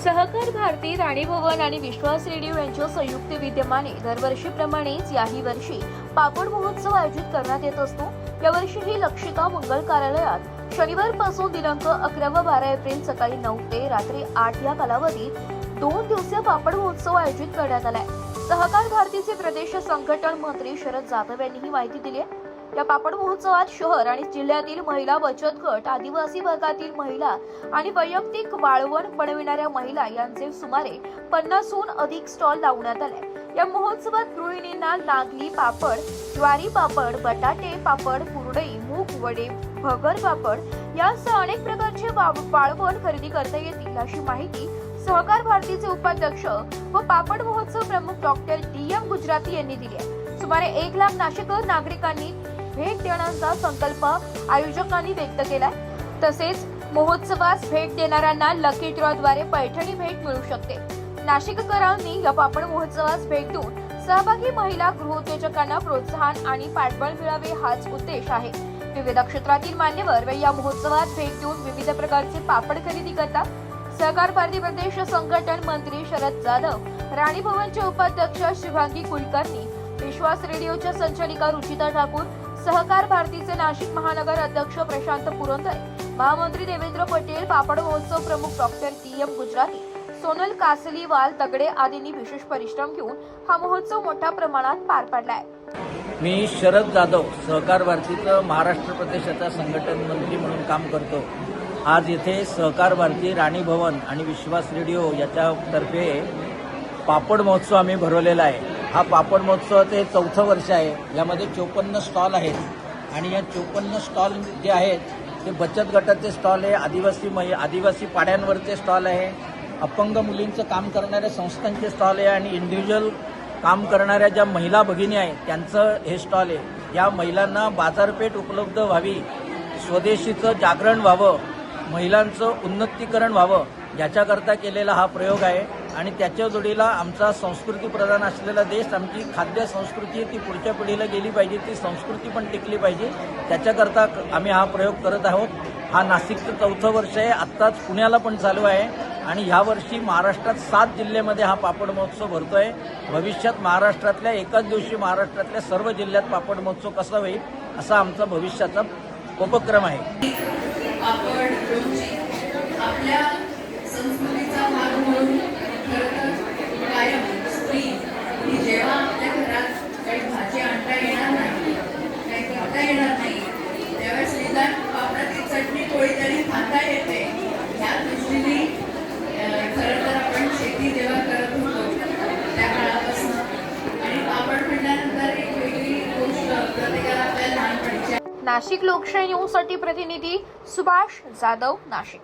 सहकार भारती, राणी भवन आणि विश्वास रेडिओ यांच्या संयुक्त विद्यमाने दरवर्षीप्रमाणेच याही वर्षी पापड महोत्सव आयोजित करण्यात येत असतो। यावर्षीही लक्षिता मंगल कार्यालयात शनिवारपासून दिनांक 11 व 12 एप्रिल सकाळी 9 ते रात्री 8 या कालावधीत 2 दिवसीय पापड महोत्सव आयोजित करण्यात आलाय। सहकार भारतीचे प्रदेश संघटन मंत्री शरद जाधव यांनी ही माहिती दिली आहे। या पापड महोत्सवात शहर आणि जिल्ह्यातील महिला बचत गट, आदिवासी भागातील महिला आणि वैयक्तिक वाळवण बनविणाऱ्या महिला यांचे सुमारे 50हून अधिक स्टॉल लावण्यात आले। या महोत्सवात गृहिणींना नागली पापड, ज्वारी पापड, बटाटे पापड, कुरडई, मूग वडे, भगर पापड यासह अनेक प्रकारचे वाळवण खरेदी करता येतील, अशी माहिती सहकार भारतीचे उपाध्यक्ष व पापड महोत्सव प्रमुख डॉक्टर DM गुजराती यांनी दिली आहे। सुमारे 1 लाख नाशिककर नागरिकांनी भेट देण्याचा संकल्प आयोजकांनी व्यक्त केलाय। तसेच महोत्सवास भेट देणाऱ्यांना लकी ड्रॉद्वारे पैठणी भेट मिळू शकते। नाशिककरांनी या पापड महोत्सवास भेट देऊन सहभागी महिला गृहोद्योजकांना प्रोत्साहन आणि पाठबळ मिळावे हाच उद्देश आहे। विविध क्षेत्रातील मान्यवर या महोत्सवात भेट देऊन विविध प्रकारचे पापड खरेदी करतात। सहकार भारती प्रदेश संघटन मंत्री शरद जाधव, राणी भवनचे उपाध्यक्ष शुभांगी कुलकर्णी, विश्वास रेडिओच्या संचालिका रुचिता ठाकूर, सहकार भारतीचे नाशिक महानगर अध्यक्ष प्रशांत पुरंदरे, महामंत्री देवेंद्र पटेल, पापड महोत्सव प्रमुख डॉक्टर DM गुजराती, सोनल कासलीवाल दगडे आदींनी विशेष परिश्रम घेऊन हा महोत्सव मोठ्या प्रमाणात पार पडलाय। मी शरद जाधव, सहकार भारतीचा महाराष्ट्र प्रदेशाचा संघटन मंत्री म्हणून काम करतो। आज येथे सहकार भारती, राणी भवन आणि विश्वास रेडिओ याच्यातर्फे पापड महोत्सव आम्ही भरवलेला आहे। हा पापड महोत्सवाचं हे 4थं वर्ष आहे। यामध्ये 54 स्टॉल आहेत आणि या 54 स्टॉल जे आहेत ते बचत गटाचे स्टॉल आहे, आदिवासी पाड्यांवरचे स्टॉल आहे, अपंग मुलींचं काम करणाऱ्या संस्थांचे स्टॉल आहे आणि इंडिव्हिज्युअल काम करणाऱ्या ज्या महिला भगिनी आहेत त्यांचं हे स्टॉल आहे। या महिलांना बाजारपेठ उपलब्ध व्हावी, स्वदेशीचं जागरण व्हावं, महिलांचं उन्नतीकरण व्हावं याच्याकरता केलेला हा प्रयोग आहे। आणि त्याच्या जोडीला आमचा संस्कृती प्रधान असलेला देश, आमची खाद्य संस्कृती ती पुढच्या पिढीला गेली पाहिजे, ती संस्कृती पण टिकली पाहिजे, त्याच्याकरता आम्ही हा प्रयोग करत आहोत। हा नाशिकचं 4थं वर्ष आहे, आत्ताच पुण्याला पण चालू आहे आणि ह्या वर्षी महाराष्ट्रात 7 जिल्ह्यामध्ये हा पापड महोत्सव भरतोय। भविष्यात महाराष्ट्रातल्या एकाच दिवशी महाराष्ट्रातल्या सर्व जिल्ह्यात पापड महोत्सव कसा होईल असा आमचा भविष्याचा उपक्रम आहे। आपल्या संस्कृतीचा भाग म्हणून कायम स्त्री ही जेव्हा आपल्या घरात काही भाजी आणता येणार नाही, काही करता येणार नाही, त्यावेळेस निदान पापडाची चटणी पोळी तरी खाता येते। ह्या दृष्टीने खरं तर आपण शेती जेव्हा करत होतो त्या काळापासून आणि पापड म्हणल्यानंतर एक वेगळी गोष्ट प्रत्येकाला आपल्या लहानपणीच्या। नाशिक लोकशाही न्यूजसाठी प्रतिनिधी सुभाष जाधव, नाशिक।